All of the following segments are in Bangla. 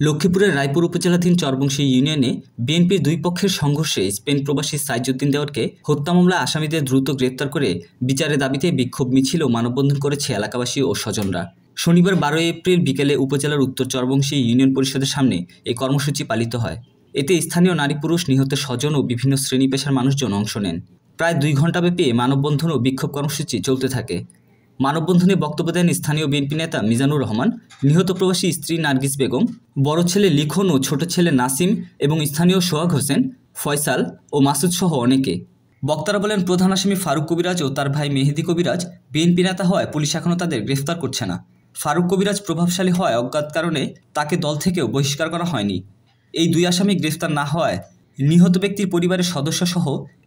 লক্ষ্মীপুরের রায়পুর উপজেলাধীন চরবংশী ইউনিয়নে বিএনপির দুই পক্ষের সংঘর্ষে স্পেন প্রবাসী সাইজুদ্দিন দেওয়ারকে হত্যা মামলায় আসামিদের দ্রুত গ্রেপ্তার করে বিচারের দাবিতে বিক্ষোভ মিছিল ও মানববন্ধন করেছে এলাকাবাসী ও স্বজনরা। শনিবার 12 এপ্রিল বিকেলে উপজেলার উত্তর চরবংশী ইউনিয়ন পরিষদের সামনে এই কর্মসূচি পালিত হয়। এতে স্থানীয় নারী পুরুষ, নিহতের স্বজন ও বিভিন্ন শ্রেণী পেশার মানুষজন অংশ নেন। প্রায় 2 ঘণ্টাব্যাপী মানববন্ধন ও বিক্ষোভ কর্মসূচি চলতে থাকে। মানববন্ধনে বক্তব্য দেন স্থানীয় বিএনপি নেতা মিজানুর রহমান, নিহত প্রবাসী স্ত্রী নার্গিস বেগম, বড় ছেলে লিখন ও ছোট ছেলে নাসিম এবং স্থানীয় সোহাগ হোসেন, ফয়সাল ও মাসুদ সহ অনেকে। বক্তারা বলেন, প্রধান আসামি ফারুক কবিরাজ ও তার ভাই মেহেদি কবিরাজ বিএনপি নেতা হওয়ায় পুলিশ এখনও তাদের গ্রেফতার করছে না। ফারুক কবিরাজ প্রভাবশালী হওয়ায় অজ্ঞাত কারণে তাকে দল থেকেও বহিষ্কার করা হয়নি। এই 2 আসামি গ্রেফতার না হওয়ায় নিহত ব্যক্তির পরিবারের সদস্যসহ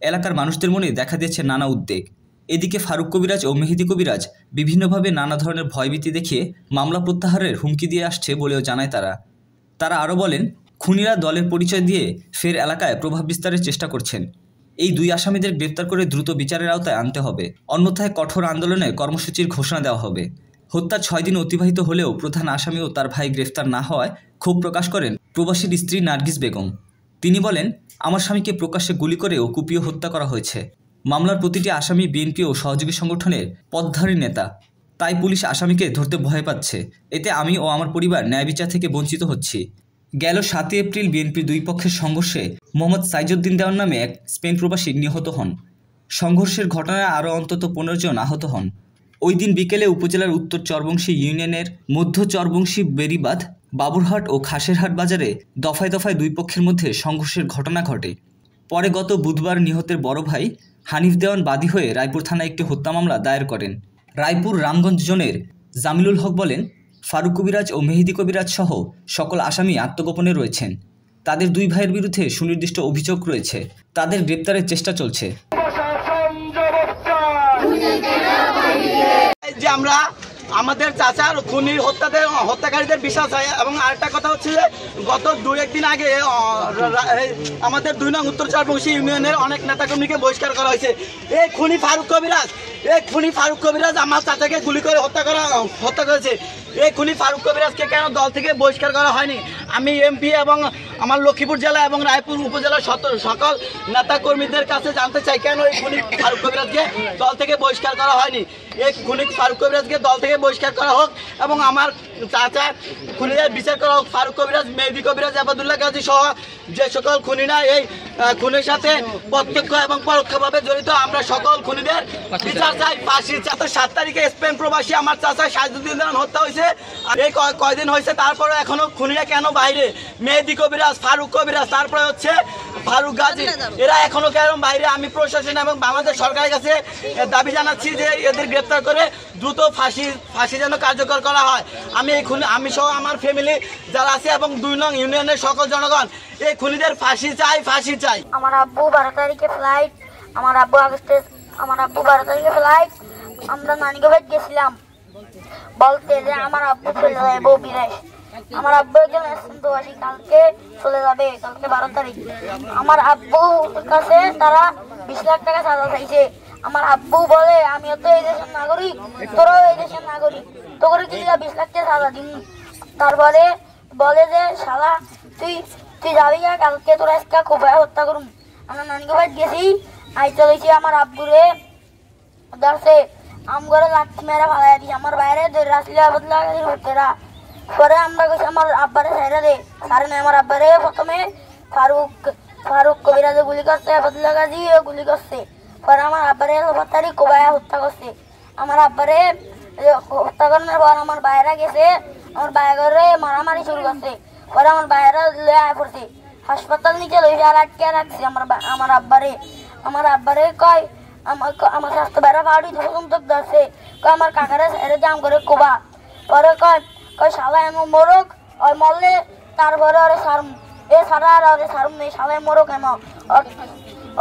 এলাকার মানুষদের মনে দেখা দিয়েছে নানা উদ্বেগ। এদিকে ফারুক কবিরাজ ও মেহেদি কবিরাজ বিভিন্নভাবে নানা ধরনের ভয়ভীতি দেখিয়ে মামলা প্রত্যাহারের হুমকি দিয়ে আসছে বলেও জানায় তারা আরও বলেন, খুনিরা দলের পরিচয় দিয়ে ফের এলাকায় প্রভাব বিস্তারের চেষ্টা করছেন। এই 2 আসামিদের গ্রেপ্তার করে দ্রুত বিচারের আওতায় আনতে হবে, অন্যথায় কঠোর আন্দোলনের কর্মসূচির ঘোষণা দেওয়া হবে। হত্যার 6 দিন অতিবাহিত হলেও প্রধান আসামি ও তার ভাই গ্রেফতার না হওয়ায় ক্ষোভ প্রকাশ করেন প্রবাসীর স্ত্রী নার্গিস বেগম। তিনি বলেন, আমার স্বামীকে প্রকাশ্যে গুলি করে ও কুপিয়ে হত্যা করা হয়েছে। মামলার প্রতিটি আসামি বিএনপি ও সহযোগী সংগঠনের পদধারী নেতা, তাই পুলিশ আসামিকে ধরতে ভয় পাচ্ছে। এতে আমি ও আমার পরিবার ন্যায় বিচার থেকে বঞ্চিত হচ্ছি। গেল 7 এপ্রিল বিএনপির 2 পক্ষের সংঘর্ষে মোহাম্মদ সাইজুদ্দিন দেওয়ার নামে এক স্পেন প্রবাসী নিহত হন। সংঘর্ষের ঘটনায় আরও অন্তত 15 জন আহত হন। ওই দিন বিকেলে উপজেলার উত্তর চরবংশী ইউনিয়নের মধ্য চরবংশী, বেরিবাঁধ, বাবুরহাট ও খাসেরহাট বাজারে দফায় দফায় 2 পক্ষের মধ্যে সংঘর্ষের ঘটনা ঘটে। পরে গত বুধবার নিহতের বড় ভাই হানিফ দেওয়ান বাদী হয়ে রায়পুর থানায় একটি হত্যা মামলা দায়ের করেন। রায়পুর রামগঞ্জ জোনের জামিলুল হক বলেন, ফারুক কবিরাজ ও মেহেদি কবিরাজ সহ সকল আসামি আত্মগোপনে রয়েছেন। তাদের 2 ভাইয়ের বিরুদ্ধে সুনির্দিষ্ট অভিযোগ রয়েছে। তাদের গ্রেপ্তারের চেষ্টা চলছে। যে আমরা আমাদের চাচার খুনি হত্যাকারীদের বিশ্বাস হয়। এবং আরেকটা কথা হচ্ছে যে গত 2-1 দিন আগে আমাদের 2 নং উত্তর চরবংশী ইউনিয়নের অনেক নেতাকর্মীকে বহিষ্কার করা হয়েছে। এই খুনি ফারুক কবিরাজ আমার চাচাকে গুলি করে হত্যা করেছে। এই খুনি ফারুক কবিরাজকে কেন দল থেকে বহিষ্কার করা হয়নি? আমি এমপি এবং আমার লক্ষ্মীপুর জেলা এবং রায়পুর উপজেলার সকল নেতাকর্মীদের কাছে জানতে চাই, কেন এই খুনি ফারুক কবিরাজকে দল থেকে বহিষ্কার করা হয়নি। এই খুনি ফারুক কবিরাজকে দল থেকে বহিষ্কার করা হোক এবং আমার চাচা খুনিদের বিচার করা হোক। ফারুক কবিরাজ, মেহেদি কবিরাজ, আবাদুল্লাহ গাজী সহ যে সকল খুনিরা এই খুনের সাথে প্রত্যক্ষ এবং পরোক্ষভাবে জড়িত, আমরা সকল খুনিদের বিচার চাই, ফাঁসি চাই। 7 তারিখে স্পেন প্রবাসী আমার চাচা সাইজুদ্দিন দেওয়ান হত্যা হয়েছে। এই কয়দিন হয়েছে, তারপরে এখনো খুনিরা কেন বাইরে? মেহেদি কবিরাজ, ফারুক কবিরাজ, তারপরে হচ্ছে ফারুক গাজী, এরা এখনো কেন বাইরে? আমি প্রশাসন এবং বাংলাদেশ সরকারের কাছে দাবি জানাচ্ছি যে এদের গ্রেপ্তার করে দ্রুত ফাঁসি যেন কার্যকর করা হয়। আমি সহ আমার ফ্যামিলি যারা আছে এবং 2 নং ইউনিয়নের সকল জনগণ এই খুনিদের ফাঁসি চাই। আমার আব্বু 12 তারিখে ফ্লাইট, আমার আব্বু 12 তারিখে ফ্লাইট। আমরা নানিকে বাড়ি গেছিলাম বলতে যে আমার আব্বু চলে যাবে বিদেশ। আমার আব্বু একজন প্রবাসী, কালকে চলে যাবে, কালকে 12 তারিখ। আমার আব্বুর কাছে তারা 20 লাখ টাকা চাঁদা চাইছে। আমার আব্বু বলে, আমিও তো এই দেশের নাগরিক, তোরাও এই দেশের নাগরিক, তোকে কি 20 লাখ টাকা চাঁদা দিন। তারপরে বলে যে শালা তুই যাবি না, কালকে তোরা আজকে কোপায় হত্যা করুন। আমরা নানিকে বাড়ি গেছি, আই চলেছি। আমার আব্বুরে ধরছে, আম করে লাঠি মেরা ফালাই দিই। আমার বাইরে ধরে আসলে বদলা হতেরা। পরে আমরা গেছি আমার আব্বারে সাইরা দে সারে না। আমার আব্বারে প্রথমে ফারুক কবিরাজে গুলি করছে, বদলা গাজী গুলি করছে। পরে আমার আব্বারে 7 তারিখ কোবায় হত্যা করছে। আমার আব্বারে হত্যা করানোর পর আমার বাইরে গেছে, আমার বাইরে মারামারি শুরু করছে। পরে আমার বাইরে লয়ে পড়ছে, হাসপাতাল নিচে লইছে আর আটকে রাখছে আমার আব্বারে কয় আমার স্বাস্থ্য বাইরে পাউডি ধরন্তক ধরছে, কয় আমার কাকারে সাইরে জাম করে কোবা। পরে কয় শালা এমন মরক, ওই মরলে তারপরে ওরে সারম, এ সারা আর ওরে সারম নেই, শালায় মরক এমন।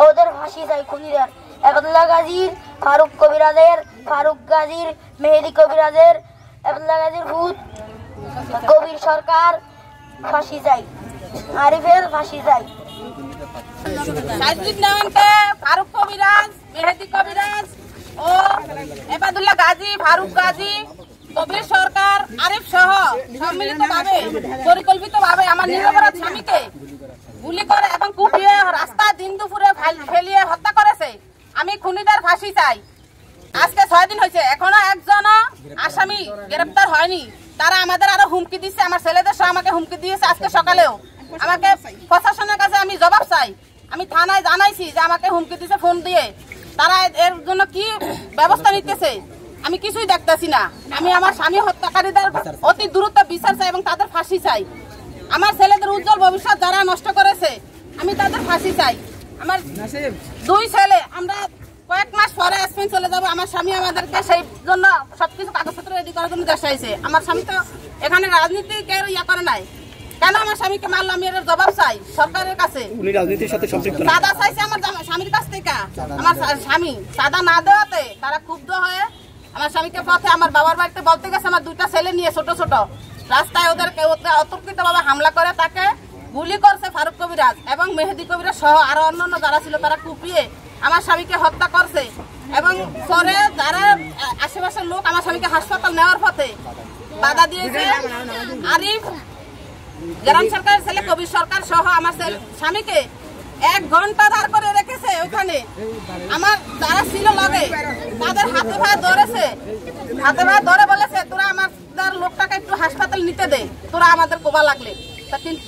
ওদের ফাঁসি চাই খুনিদের। আবাদুল্লাহ গাজীর, ফারুক গাজীর, মেহেদি কবিরাজের, আবাদুল্লাহ গাজীর ভূত, কবির সরকার ফাঁসি চাই, আরিফের ফাঁসি চাই। ফারুক কবিরাজ, মেহেদি কবিরাজ ও আবাদুল্লাহ গাজী, ফারুক গাজী কবির সরকার আরিফ সহ সম্মিলিতভাবে পরিকল্পিতভাবে আমার নিরপরাধ স্বামীকে গুলি করে এবং কুপিয়ে রাস্তা দিন দুপুরে ফেলিয়ে হত্যা করেছে। আমি খুনিদের ফাঁসি চাই। আজকে 6 দিন হয়েছে, এখনো একজনও আসামি গ্রেপ্তার হয়নি। তারা আমাদের আরো হুমকি দিচ্ছে, আমার ছেলেদের সহ আমাকে হুমকি দিয়েছে। আজকে সকালেও আমাকে প্রশাসনের কাছে আমি জবাব চাই। আমি থানায় জানাইছি যে আমাকে হুমকি দিচ্ছে ফোন দিয়ে। তারা এর জন্য কি ব্যবস্থা নিতেছে আমি কিছুই দেখতেছি না। আমি আমার স্বামী হত্যাকারীদের অতি দ্রুত বিচার চাই এবং তাদের ফাঁসি চাই। আমার ছেলেদের উজ্জ্বল ভবিষ্যৎ যারা নষ্ট করেছে আমি তাদের ফাঁসি চাই। আমার 2 ছেলে, আমরা কয়েক মাস পরে স্পেন চলে যাবো। আমার স্বামী আমাদেরকে সেই জন্য সবকিছু কাগজপত্র রেডি করার জন্য দেশে আইছে। আমার স্বামী তো এখানে রাজনীতি কেউ ইয়া করে নাই। কেন আমার স্বামীকে মারলো আমি এর জবাব চাই সরকারের কাছে। উনি রাজনীতির সাথে সম্পৃক্ত সাদা চাইছে আমার স্বামীর কাছ থেকে। আমার স্বামী সাদা না দেওয়াতে তারা ক্ষুব্ধ হয়ে আমার স্বামীকে পথে আমার বাবার বাড়িতে বলতে গেছে। আমার 2টা ছেলে নিয়ে ছোট ছোট রাস্তায় ওদেরকে অতর্কিতভাবে হামলা করে তাকে গুলি করছে ফারুক কবিরাজ এবং মেহেদি কবিরাজ সহ আরো অন্যান্য যারা ছিল তারা কুপিয়ে আমার স্বামীকে হত্যা করছে। এবং পরে যারা আশেপাশের লোক আমার স্বামীকে হাসপাতাল নেওয়ার পথে বাধা দিয়েছে। আরিফ গ্রাম সরকারের ছেলে কবির সরকার সহ আমার স্বামীকে 1 ঘন্টা দাঁড় করে রেখেছে ওখানে। আমার যারা ছিল লগে তাদের হাতে ভাই ধরেছে, হাতে ভাই ধরে বলেছে তোরা আমাদের লোকটাকে একটু হাসপাতাল নিতে দে, তোরা আমাদের কোবা লাগলে।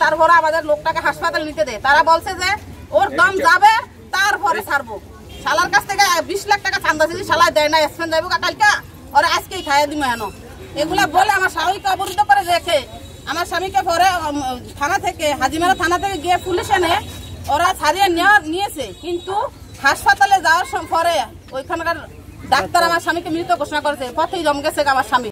তারপরে আমাদের লোকটাকে হাসপাতাল নিতে দে। তারা বলছে যে ওর দম যাবে তারপরে ছাড়বো। শালার কাছ থেকে 20 লাখ টাকা চান্দা দিয়েছি, শালা দেয় না। স্পেন যাইব কালকে ওরা আজকেই খাইয়ে দিব হেন এগুলা বলে আমার স্বামীকে অবরুদ্ধ করে রেখে আমার স্বামীকে পরে থানা থেকে হাজিমারা থানা থেকে গিয়ে পুলিশ এনে ওরা ছাড়িয়ে নিয়েছে। কিন্তু হাসপাতালে যাওয়ার পরে ওইখানকার ডাক্তার আমার স্বামীকে মৃত ঘোষণা করেছে। পথেই জম গেছে আমার স্বামী।